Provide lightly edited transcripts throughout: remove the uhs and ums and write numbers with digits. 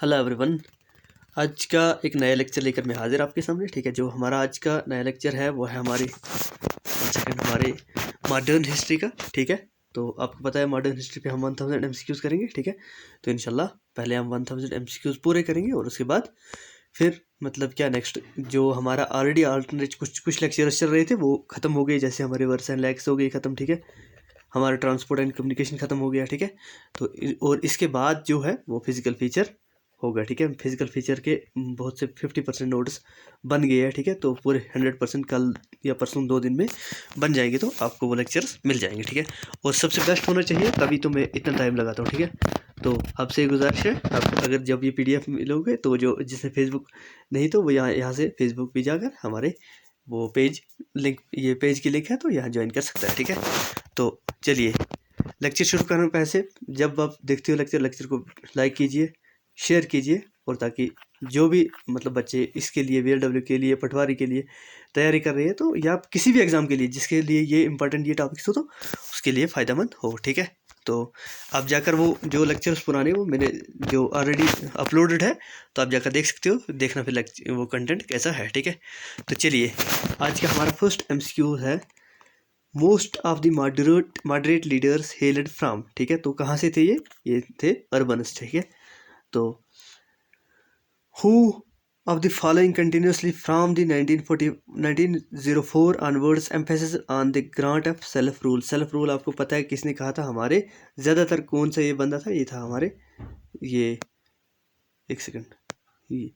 Hello everyone. आज का एक नया लेक्चर लेकर मैं हाजिर आपके सामने। ठीक है, जो हमारा आज का नया लेक्चर है वो है हमारे मॉडर्न हिस्ट्री का। ठीक है, तो आपको पता है मॉडर्न हिस्ट्री पे हम 1000 MCQs करेंगे। ठीक है, तो इंशाल्लाह पहले हम 1000 MCQs पूरे करेंगे और उसके बाद फिर मतलब क्या नेक्स्ट जो हमारा ऑलरेडी अल्टरनेट कुछ लेक्चर्स चल रहे थे वो ख़त्म हो गए, जैसे हमारे वर्स एंड लैक्स हो गई ख़त्म। ठीक है, हमारा ट्रांसपोर्ट एंड कम्युनिकेशन ख़त्म हो गया। ठीक है, तो और इसके बाद जो है वो फिजिकल फीचर होगा। ठीक है, फिजिकल फीचर के बहुत से 50% नोट्स बन गए हैं। ठीक है, तो पूरे 100% कल या परसों 2 दिन में बन जाएंगे, तो आपको वो लेक्चर्स मिल जाएंगे। ठीक है, और सबसे बेस्ट होना चाहिए, तभी तो मैं इतना टाइम लगाता हूँ। ठीक है, तो आपसे गुजारिश है, आप अगर जब ये PDF मिलोगे तो जो जिसने फेसबुक नहीं तो वो यहाँ से फेसबुक पे जाकर हमारे वो पेज लिंक, ये पेज की लिंक है तो यहाँ ज्वाइन कर सकता है। ठीक है, तो चलिए लेक्चर शुरू करने पहले जब आप देखते हो लेक्चर को लाइक कीजिए, शेयर कीजिए, और ताकि जो भी मतलब बच्चे इसके लिए VLW के लिए पटवारी के लिए तैयारी कर रहे हैं तो या किसी भी एग्ज़ाम के लिए जिसके लिए ये इंपॉर्टेंट ये टॉपिक्स हो तो उसके लिए फ़ायदेमंद हो। ठीक है, तो आप जाकर वो जो लेक्चर्स पुराने वो मेरे जो ऑलरेडी अपलोडेड है तो आप जाकर देख सकते हो, देखना फिर वो कंटेंट कैसा है। ठीक है, तो चलिए आज का हमारा फर्स्ट MCQ है most of the moderate leaders held from. ठीक है, तो कहाँ से थे ये थे अर्बनस। ठीक है, तो who of the following continuously from the 1904 onwards emphasis on the grant of self rule। Self rule आपको पता है किसने कहा था? हमारे ज़्यादातर कौन सा ये बंदा था? ये था हमारे ये एक सेकंड, ये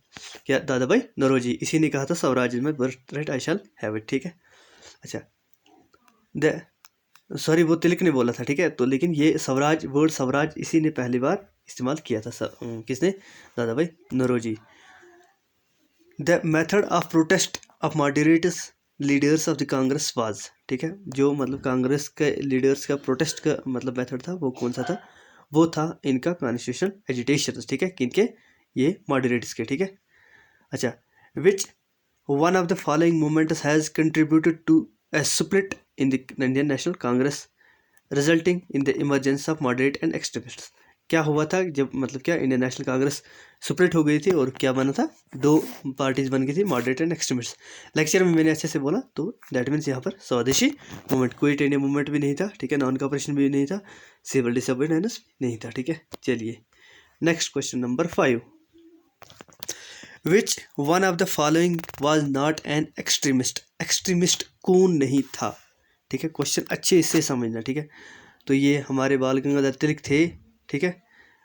क्या दादा भाई नौरोजी, इसी ने कहा था स्वराज में birth right I shall have it. ठीक है, अच्छा सॉरी वो तिलक ने बोला था। ठीक है, तो लेकिन ये स्वराज वर्ड स्वराज इसी ने पहली बार इस्तेमाल किया था। किसने? Dadabhai Naoroji. The method of protest of moderates leaders of the Congress was. ठीक है, जो मतलब कांग्रेस के लीडर्स का प्रोटेस्ट का मतलब मेथड था वो कौन सा था? वो था इनका कॉन्स्टिट्यूशन एजिटेशन। ठीक है, किनके? ये मॉडरेट्स के। ठीक है, अच्छा which one of the following movements has contributed to a split in the Indian National Congress resulting in the emergence of moderate and extremists। क्या हुआ था जब मतलब क्या इंडियन नेशनल कांग्रेस स्प्लिट हो गई थी और क्या बना था? 2 पार्टीज बन गई थी, मॉडरेट एंड एक्सट्रीमिस्ट। लेक्चर में मैंने अच्छे से बोला, तो दैट मीन्स यहाँ पर स्वदेशी मूवमेंट, क्विट इंडिया मूवमेंट भी नहीं था। ठीक है, नॉन कॉपरेशन भी नहीं था, सिविल डिसोबीडियंस नहीं था। ठीक है, चलिए next question number 5। Which one of the following was not an extremist. Extremist कौन नहीं था? ठीक है, क्वेश्चन अच्छे इससे समझना। ठीक है, तो ये हमारे बाल गंगाधर तिलक थे। ठीक है,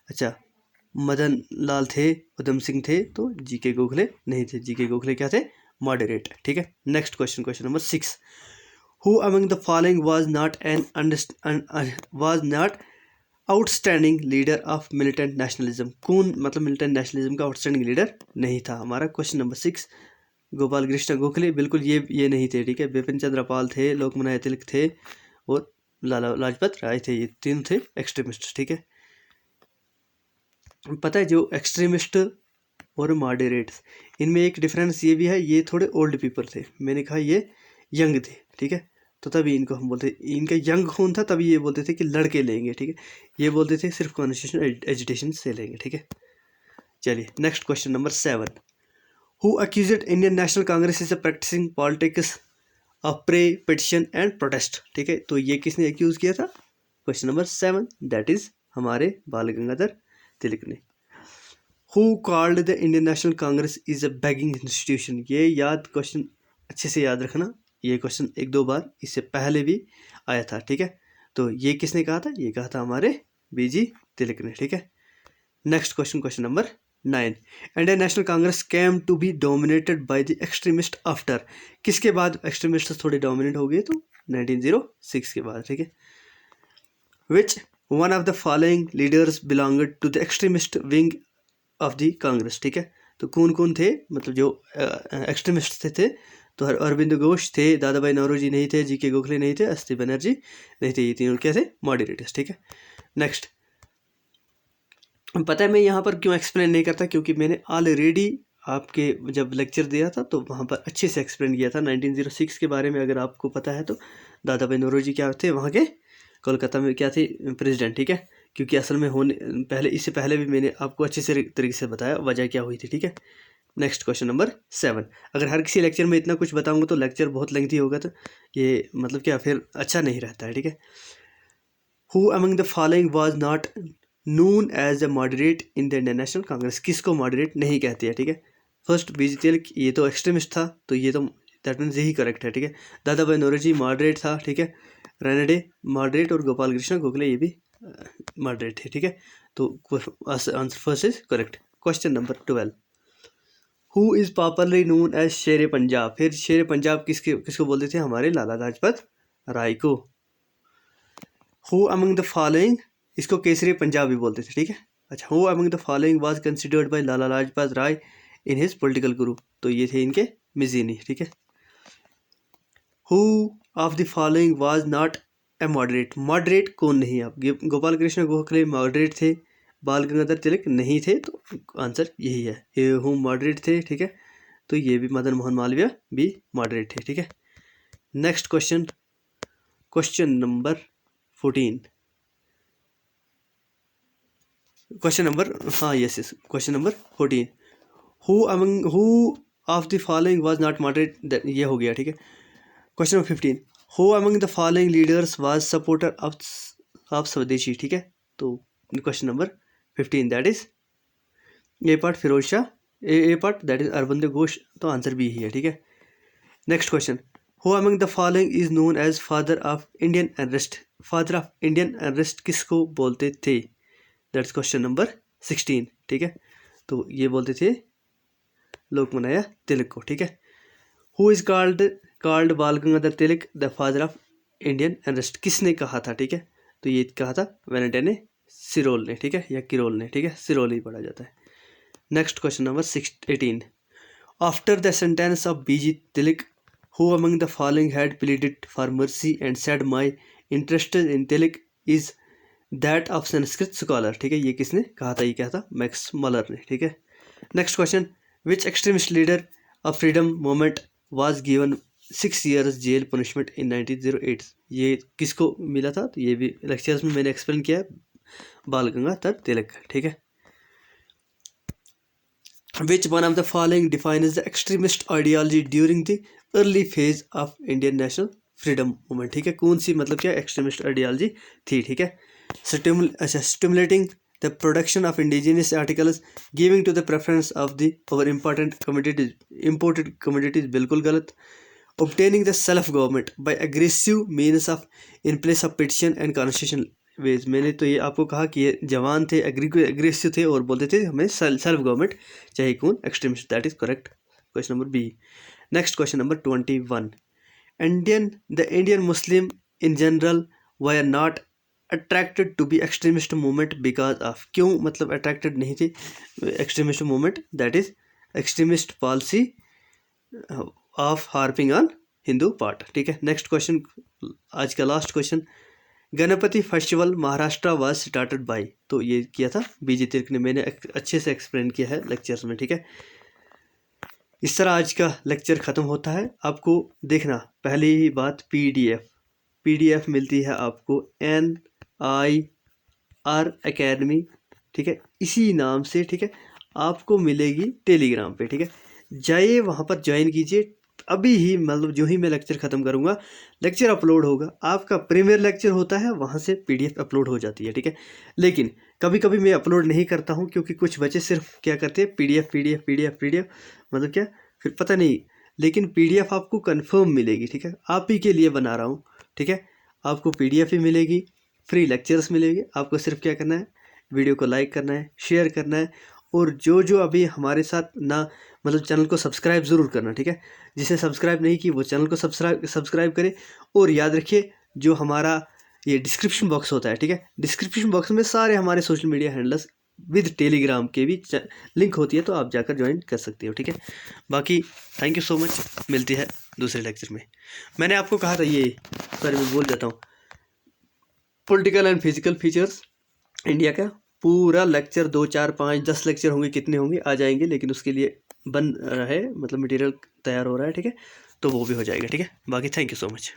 अच्छा मदन लाल थे, उधम सिंह थे, तो GK गोखले नहीं थे। GK गोखले क्या थे? मॉडरेट। ठीक है, next question, question number 6। Who among the following was not outstanding leader of militant nationalism. कौन मतलब मिलिटेंट नेशनलिज्म का आउटस्टैंडिंग लीडर नहीं था? हमारा क्वेश्चन नंबर 6 गोपाल कृष्ण गोखले, बिल्कुल ये नहीं थे। ठीक है, बिपिन चंद्र पाल थे, लोकमान्य तिलक थे और लाला लाजपत राय थे। ये 3 थे एक्सट्रीमिस्ट। ठीक है, पता है जो एक्सट्रीमिस्ट और मॉडरेट्स इनमें एक डिफरेंस ये भी है, ये थोड़े ओल्ड पीपल थे। मैंने कहा ये यंग थे। ठीक है, तो तभी इनको हम बोलते, इनका यंग खून था तभी ये बोलते थे कि लड़के लेंगे। ठीक है, ये बोलते थे सिर्फ कॉन्स्टिट्यूशन एजुटेशन से लेंगे। ठीक है, चलिए next question number 7। Who accused Indian National Congress is practising politics of pray petition and protest. ठीक है, तो ये किसने अक्यूज किया था? क्वेश्चन नंबर 7 दैट इज हमारे बाल गंगाधर तिलक ने। Who called the Indian National Congress is a bagging institution. ये याद क्वेश्चन अच्छे से याद रखना, ये क्वेश्चन 1-2 बार इससे पहले भी आया था। ठीक है, तो ये किसने कहा था? ये कहा था हमारे BG तिलक ने। ठीक है, next question, question number 9। Indian National Congress came to be dominated by the extremist after. किसके बाद एक्सट्रीमिस्ट थोड़े डोमिनेट हो गए? तो 1906 के बाद। ठीक है, which one of the following leaders belonged to the extremist wing of the Congress. ठीक है, तो कौन कौन थे मतलब जो एक्सट्रीमिस्ट थे? तो अरविंद घोष थे, दादा भाई नौरोजी नहीं थे, GK गोखले नहीं थे, अस्थि बनर्जी नहीं थे। ये तीनों क्या थे? मॉडरेटर्स। ठीक है, नेक्स्ट पता है मैं यहाँ पर क्यों एक्सप्लेन नहीं करता, क्योंकि मैंने ऑलरेडी आपके जब लेक्चर दिया था तो वहाँ पर अच्छे से एक्सप्लेन किया था 1906 के बारे में। अगर आपको पता है तो दादा भाई नौरोजी क्या थे वहाँ के, कोलकाता में क्या थे? प्रेसिडेंट। ठीक है, क्योंकि असल में इससे पहले भी मैंने आपको अच्छे से तरीके से बताया वजह क्या हुई थी, ठीक है। Next question number 7। अगर हर किसी लेक्चर में इतना कुछ बताऊंगा तो लेक्चर बहुत लेंथी होगा, तो ये मतलब क्या फिर अच्छा नहीं रहता है, ठीक है। Who among the following was not known as a moderate in the Indian National Congress, किसको मॉडरेट नहीं कहती है, ठीक है। फर्स्ट बीजी तिलक, ये तो एक्सट्रीमिस्ट था, तो ये तो दैट मीन्स यही करेक्ट है, ठीक है। दादा भाई नौरोजी मॉडरेट था, ठीक है। रानडे मॉडरेट और गोपाल कृष्ण गोखले ये भी मॉडरेट थे, ठीक है। तो answer first is correct. Question number 12। Who is popularly known as Sher Punjab, फिर शेर पंजाब किसको बोलते थे, हमारे लाला लाजपत राय को। हु अमंग द फॉलोइंग, इसको केसरी पंजाब भी बोलते थे, ठीक है। अच्छा, who among the following was considered by Lala Lajpat Rai in his political guru, तो ये थे इनके मिज़ीनी, ठीक है। Who of the following was not a moderate, moderate कौन नहीं, आप गोपाल कृष्ण गोखले मॉडरेट थे, बाल गंगाधर तिलक नहीं थे, तो आंसर यही है, ये हु मॉडरेट थे, ठीक है। तो ये भी मदन मोहन मालवीय भी मॉडरेट थे, ठीक है। Next question, question number 14। Question number question number 14। Who of the following was not moderate, ये हो गया, ठीक है। Question number 15। Who among the following leaders was supporter of Swadeshi, ठीक है। तो question number 15 that is a part Firoz Shah, a part that is Arvind Ghosh, तो answer भी यही है, ठीक है। Next question. Who among the following is known as father of Indian unrest, father of Indian unrest किसको बोलते थे, दैट्स क्वेश्चन नंबर 16, ठीक है। तो ये बोलते थे लोकमान्य तिलक को, ठीक है। Who is called Bal Gangadhar Tilak the father of Indian unrest, किसने कहा था, ठीक है। तो ये कहा था वेलेंटाइन सिरोल ने, ठीक है, या किरोल ने, ठीक है, सिरोल ही पढ़ा जाता है। Next question number 18। After the sentence of BG Tilak who among the following had pleaded for mercy and said my interest in Tilak is that of Sanskrit scholar, ठीक है। ये किसने कहा था, ये क्या था, मैक्स मलर ने, ठीक है। Next question. Which extremist leader of freedom movement was given 6 years jail punishment in 1908, ये किसको मिला था, तो ये भी लेक्चर्स में मैंने एक्सप्लेन किया है, बाल गंगाधर तिलक, ठीक है। Which one of the following defines the extremist ideology during the early phase of Indian national freedom movement, ठीक है। कौन सी मतलब क्या एक्सट्रीमिस्ट आइडियोलॉजी थी, ठीक है। Stimulating the production of indigenous articles, giving to the preference of the our imported commodities बिल्कुल गलत। obtaining the self government by aggressive means of in place of petition and constitutional ways, मैंने तो ये आपको कहा कि ये जवान थे, एग्रेसिव थे और बोलते थे हमें सेल्फ गवर्नमेंट चाहिए, कौन, extremist, that is correct. Question number B. Next question number 21। The Indian Muslim in general were not attracted to be extremist movement because of, क्यों मतलब अट्रैक्टेड नहीं थी extremist movement, that is extremist policy of harping on Hindu part, ठीक है। Next question, आज का last question. Ganpati festival Maharashtra was started by, तो ये किया था बीजी तिलक ने, मैंने अच्छे से एक्सप्लेन किया है लेक्चर्स में, ठीक है। इस तरह आज का लेक्चर ख़त्म होता है। आपको देखना पहली ही बात, पीडीएफ मिलती है आपको NIR अकेडमी, ठीक है, इसी नाम से, ठीक है, आपको मिलेगी टेलीग्राम पे, ठीक है। जाइए वहाँ पर ज्वाइन कीजिए, अभी ही मतलब जो ही मैं लेक्चर ख़त्म करूँगा लेक्चर अपलोड होगा, आपका प्रीमियर लेक्चर होता है वहाँ से PDF अपलोड हो जाती है, ठीक है। लेकिन कभी कभी मैं अपलोड नहीं करता हूँ क्योंकि कुछ बच्चे सिर्फ क्या करते हैं PDF मतलब क्या, फिर पता नहीं, लेकिन PDF आपको कंफर्म मिलेगी, ठीक है, आप ही के लिए बना रहा हूँ, ठीक है। आपको PDF ही मिलेगी, फ्री लेक्चर्स मिलेगी, आपको सिर्फ क्या करना है, वीडियो को लाइक करना है, शेयर करना है, और जो अभी हमारे साथ ना मतलब चैनल को सब्सक्राइब ज़रूर करना, ठीक है। जिसे सब्सक्राइब नहीं की वो चैनल को सब्सक्राइब करे, और याद रखिए जो हमारा ये डिस्क्रिप्शन बॉक्स होता है, ठीक है, डिस्क्रिप्शन बॉक्स में सारे हमारे social media handles with Telegram के भी लिंक होती है, तो आप जाकर ज्वाइन कर सकते हो, ठीक है। बाकी थैंक यू सो मच, मिलती है दूसरे लेक्चर में। मैंने आपको कहा था ये, सॉरी मैं बोल जाता हूँ, political and physical features India का पूरा लेक्चर 2 4 5 10 लेक्चर होंगे, कितने होंगे आ जाएंगे, लेकिन उसके लिए बन रहा है मतलब मटेरियल तैयार हो रहा है, ठीक है, तो वो भी हो जाएगा, ठीक है। बाकी थैंक यू सो मच।